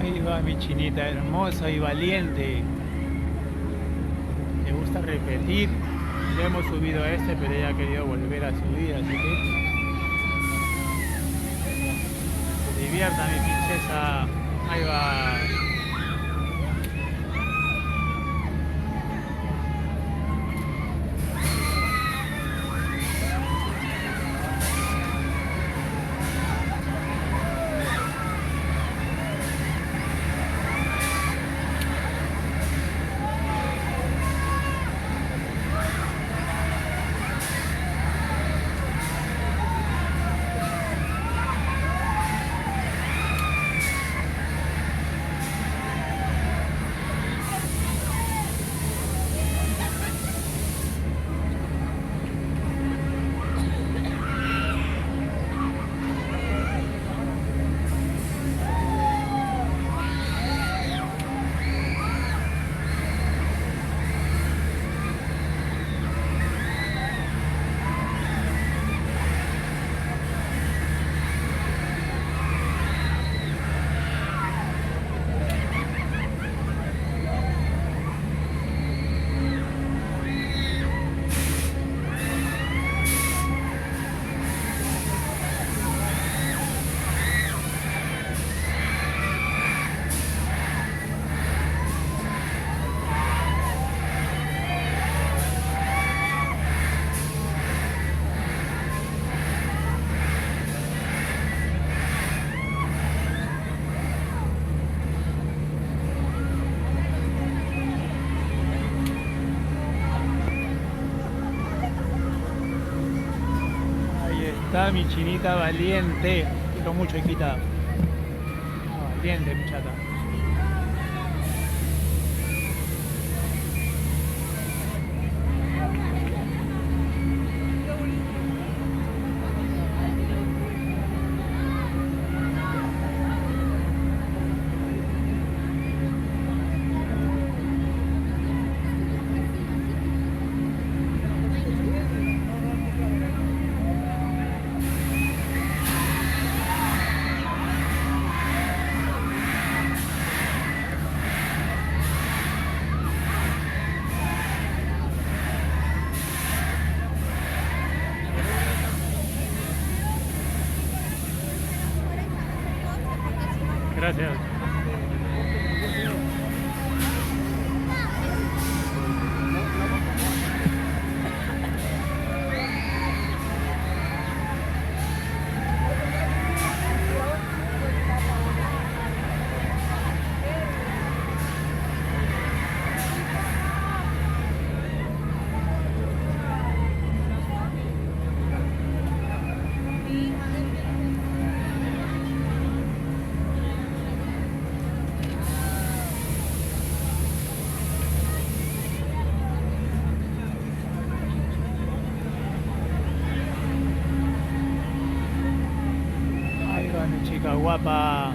Ahí va mi chinita hermosa y valiente. Le gusta repetir. Le hemos subido a este, pero ella ha querido volver a subir, así que se divierta mi princesa. Ahí va. Está mi chinita valiente. Quiero mucho, hijita. Valiente, mi chata. Gracias. Mi chica guapa.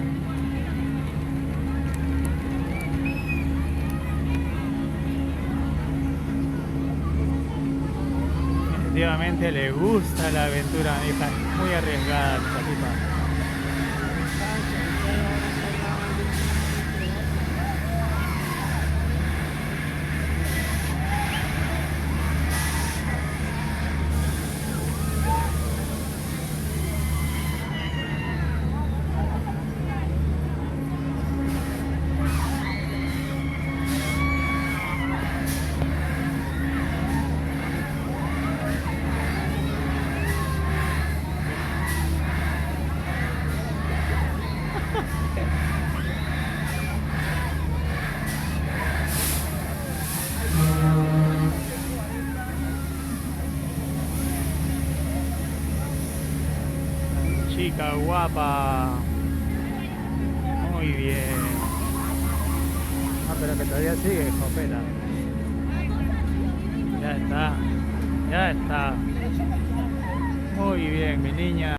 Definitivamente le gusta la aventura, mi hija. Muy arriesgada, esta tipa. Chica guapa. Muy bien. Ah, pero que todavía sigue, Jopera. Ya está. Ya está. Muy bien, mi niña.